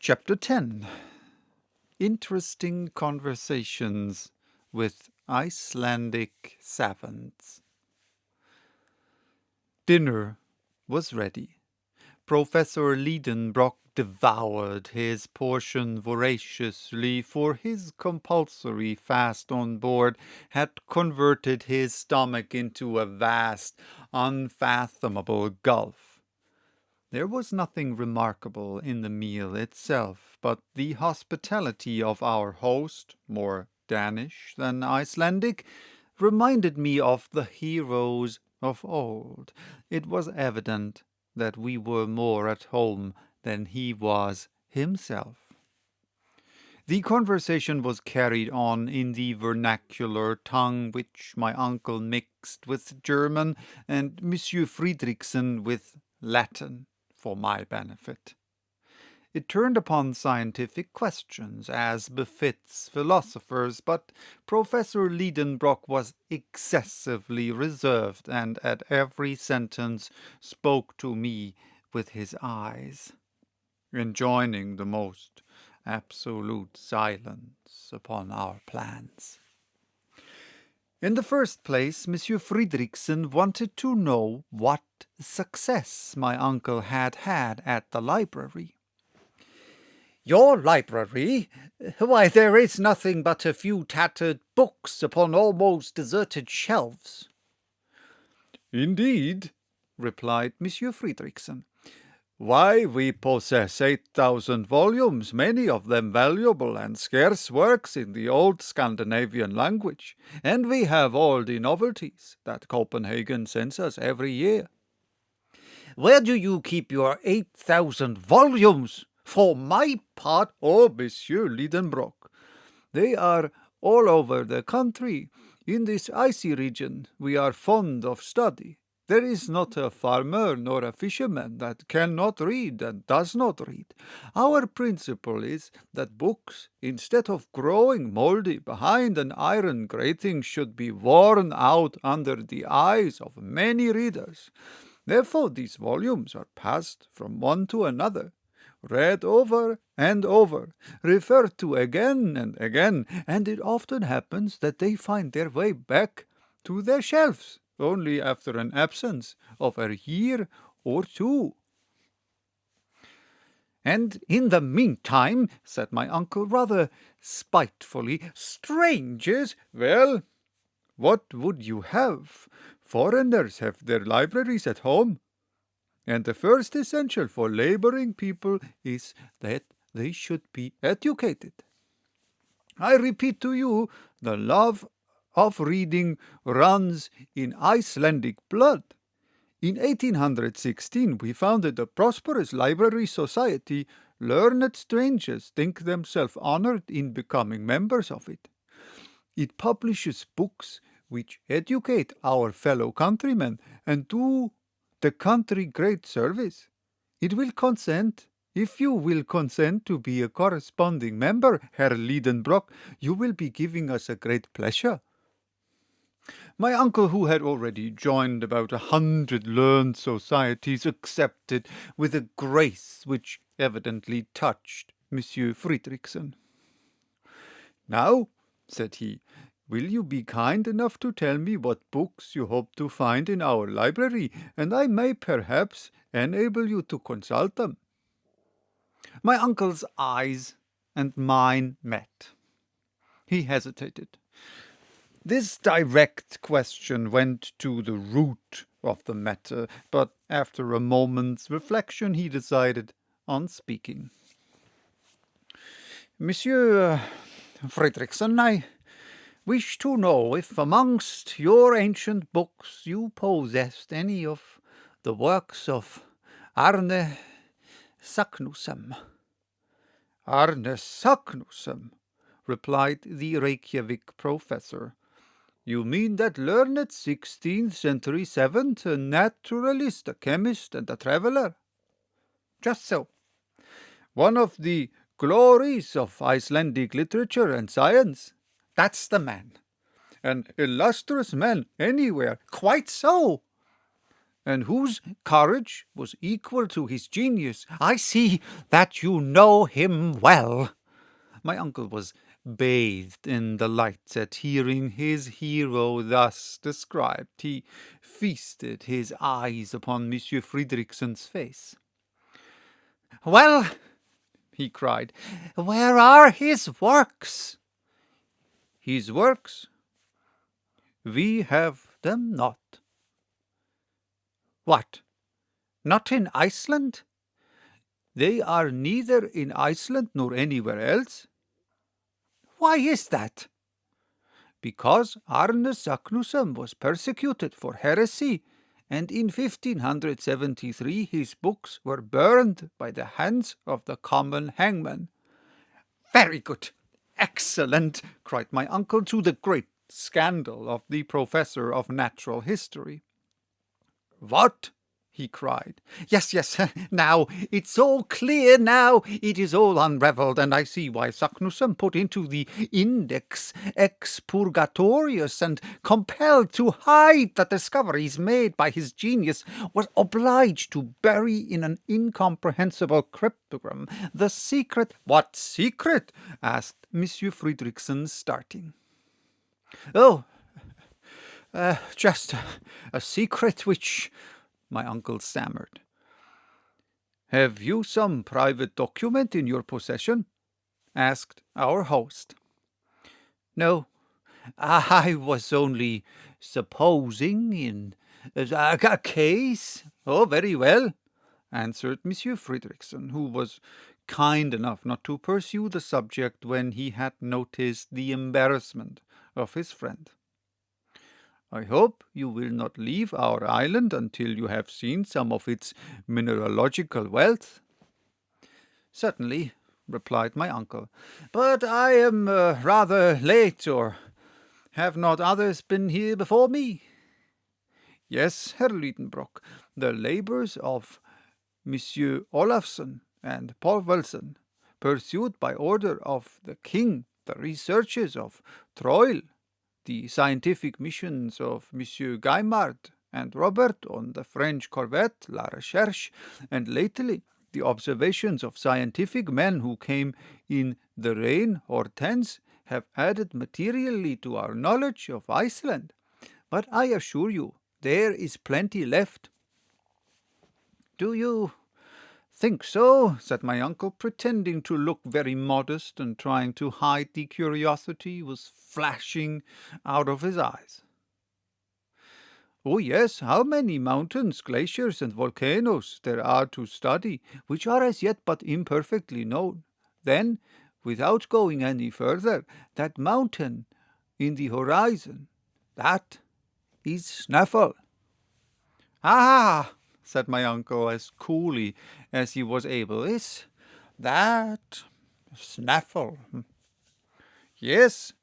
Chapter 10. Interesting Conversations with Icelandic Savants. Dinner was ready. Professor Liedenbrock devoured his portion voraciously, for his compulsory fast on board had converted his stomach into a vast, unfathomable gulf. There was nothing remarkable in the meal itself, but the hospitality of our host, more Danish than Icelandic, reminded me of the heroes of old. It was evident that we were more at home than he was himself. The conversation was carried on in the vernacular tongue which my uncle mixed with German and Monsieur Fredrickson with Latin for my benefit. It turned upon scientific questions, as befits philosophers, but Professor Liedenbrock was excessively reserved, and at every sentence spoke to me with his eyes, enjoining the most absolute silence upon our plans. In the first place, Monsieur Fredrickson wanted to know what success my uncle had had at the library. "Your library? Why, there is nothing but a few tattered books upon almost deserted shelves." "Indeed," replied Monsieur Fredrickson. "Why, we possess 8,000 volumes, many of them valuable and scarce works in the old Scandinavian language, and we have all the novelties that Copenhagen sends us every year." "Where do you keep your 8,000 volumes? For my part—" "Oh, Monsieur Liedenbrock, they are all over the country. In this icy region we are fond of study. There is not a farmer nor a fisherman that cannot read and does not read. Our principle is that books, instead of growing mouldy behind an iron grating, should be worn out under the eyes of many readers. Therefore these volumes are passed from one to another, read over and over, referred to again and again, and it often happens that they find their way back to their shelves only after an absence of a year or two." "And in the meantime," said my uncle rather spitefully, "strangers—" "Well, what would you have? Foreigners have their libraries at home, and the first essential for laboring people is that they should be educated. I repeat to you, the love of reading runs in Icelandic blood. In 1816 we founded a prosperous library society. Learned strangers think themselves honored in becoming members of it. It publishes books which educate our fellow countrymen and do the country great service. It will consent, if you will consent, to be a corresponding member, Herr Liedenbrock. You will be giving us a great pleasure." My uncle, who had already joined about 100 learned societies, accepted with a grace which evidently touched Monsieur Fredrickson. "Now," said he, "will you be kind enough to tell me what books you hope to find in our library, and I may perhaps enable you to consult them?" My uncle's eyes and mine met. He hesitated. This direct question went to the root of the matter, but after a moment's reflection he decided on speaking. "Monsieur Fredrickson, I wish to know if amongst your ancient books you possessed any of the works of Arne Arneson." "Arneson," replied the Reykjavik professor. "You mean that learned 16th century savant, a naturalist, a chemist, and a traveller?" "Just so." "One of the glories of Icelandic literature and science?" "That's the man." "An illustrious man anywhere?" "Quite so." and whose courage was equal to his genius. I see that you know him well. My uncle was bathed in delight at hearing his hero thus described. He feasted his eyes upon Monsieur Friderikson's face. "Well," he cried, "where are his works?" "His works? We have them not." "What? Not in Iceland?" "They are neither in Iceland nor anywhere else." "Why is that?" "Because Arne Arneson was persecuted for heresy, and in 1573 his books were burned by the hands of the common hangman." "Very good, excellent," cried my uncle, to the great scandal of the professor of natural history. "What?" he cried. Yes, now it's all clear now. It is all unravelled, and I see why Saknussemm put into the Index Expurgatorius and, compelled to hide the discoveries made by his genius, was obliged to bury in an incomprehensible cryptogram the secret. "What secret?" asked Monsieur Frideriksson, starting. "Oh, just a secret which—" my uncle stammered. "Have you some private document in your possession?" asked our host. "No, I was only supposing in a case." "Oh, very well," answered Monsieur Frideriksson, who was kind enough not to pursue the subject when he had noticed the embarrassment of his friend. "I hope you will not leave our island until you have seen some of its mineralogical wealth." "Certainly," replied my uncle, "but I am rather late, or have not others been here before me?" "Yes, Herr Liedenbrock, the labours of Monsieur Olafsson and Povelsen, pursued by order of the king, the researches of Troil, the scientific missions of Monsieur Gaimard and Robert on the French corvette La Recherche, and lately the observations of scientific men who came in the Reine Hortense, have added materially to our knowledge of Iceland. But I assure you there is plenty left." "Do you think so?" said my uncle, pretending to look very modest and trying to hide the curiosity was flashing out of his eyes. "Oh, yes, how many mountains, glaciers, and volcanoes there are to study, which are as yet but imperfectly known. Then, without going any further, that mountain in the horizon, that is Snaefell." "Ah!" said my uncle, as coolly as he was able. "Is that Snaefell?" "Yes,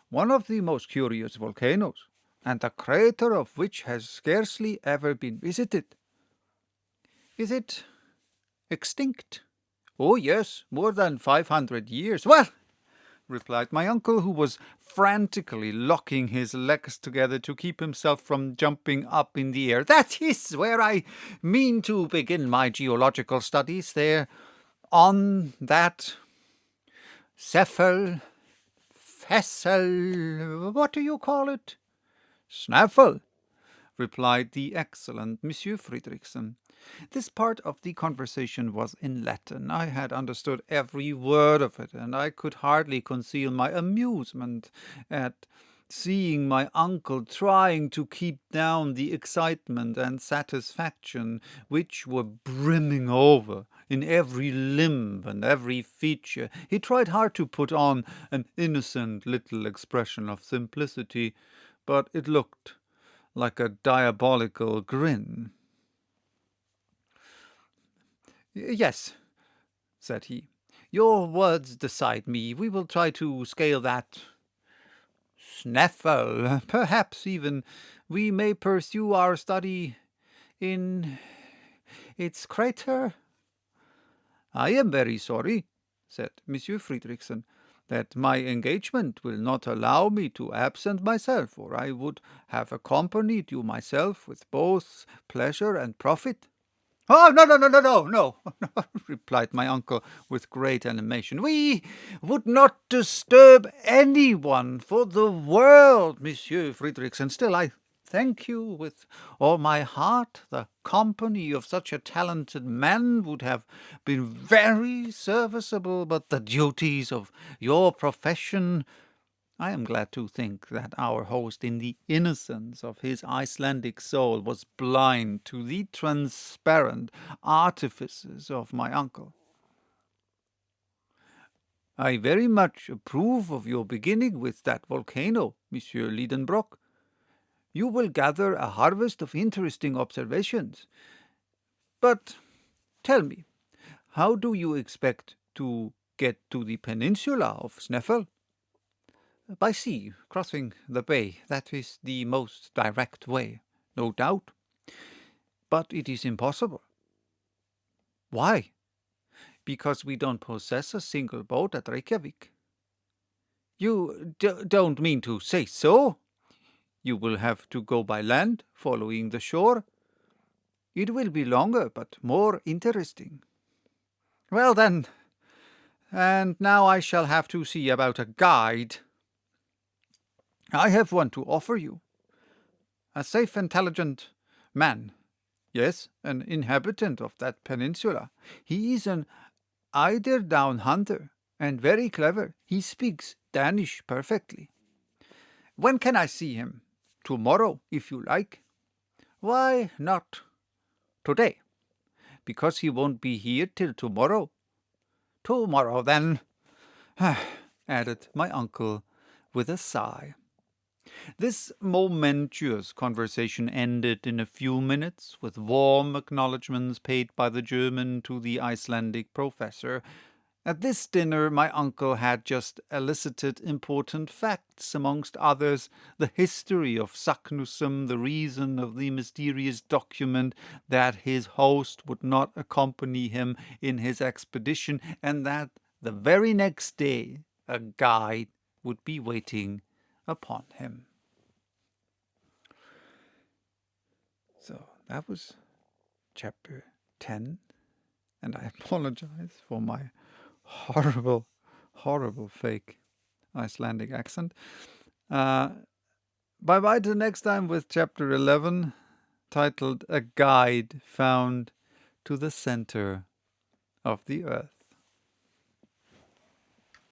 one of the most curious volcanoes, and the crater of which has scarcely ever been visited." "Is it extinct?" "Oh, yes, more than 500 years. "Well," replied my uncle, who was frantically locking his legs together to keep himself from jumping up in the air, "that is where I mean to begin my geological studies, there on that Fessel, what do you call it?" "Snaefell," replied the excellent Monsieur Frideriksson. This part of the conversation was in Latin. I had understood every word of it, and I could hardly conceal my amusement at seeing my uncle trying to keep down the excitement and satisfaction which were brimming over in every limb and every feature. He tried hard to put on an innocent little expression of simplicity, but it looked like a diabolical grin. "Yes," said he, "your words decide me. We will try to scale that Snaefell. Perhaps even we may pursue our study in its crater." "I am very sorry," said Monsieur Frideriksson, that my engagement will not allow me to absent myself, or I would have accompanied you myself with both pleasure and profit." "Oh, no," replied my uncle with great animation. "We would not disturb anyone for the world, Monsieur Friedrichsen. Still, I thank you with all my heart. The company of such a talented man would have been very serviceable, but the duties of your profession—" I am glad to think that our host, in the innocence of his Icelandic soul, was blind to the transparent artifices of my uncle. "I very much approve of your beginning with that volcano, Monsieur Liedenbrock. You will gather a harvest of interesting observations. But tell me, how do you expect to get to the peninsula of Snaefell?" "By sea, crossing the bay. That is the most direct way." "No doubt. But it is impossible." "Why?" "Because we don't possess a single boat at Reykjavik." "You don't mean to say so?" "You will have to go by land, following the shore." "It will be longer, but more interesting." "Well, then, and now I shall have to see about a guide." "I have one to offer you. A safe, intelligent man. Yes, an inhabitant of that peninsula. He is an eider-down hunter, and very clever. He speaks Danish perfectly." "When can I see him?" "Tomorrow, if you like." "Why not today?" "Because he won't be here till tomorrow." "Tomorrow, then," added my uncle with a sigh. This momentous conversation ended in a few minutes, with warm acknowledgments paid by the German to the Icelandic professor. At this dinner my uncle had just elicited important facts, amongst others the history of Saknussemm, the reason of the mysterious document, that his host would not accompany him in his expedition, and that the very next day a guide would be waiting upon him. So that was chapter 10, and I apologize for my horrible fake Icelandic accent. Bye-bye till next time with chapter 11, titled A Guide Found to the Center of the Earth.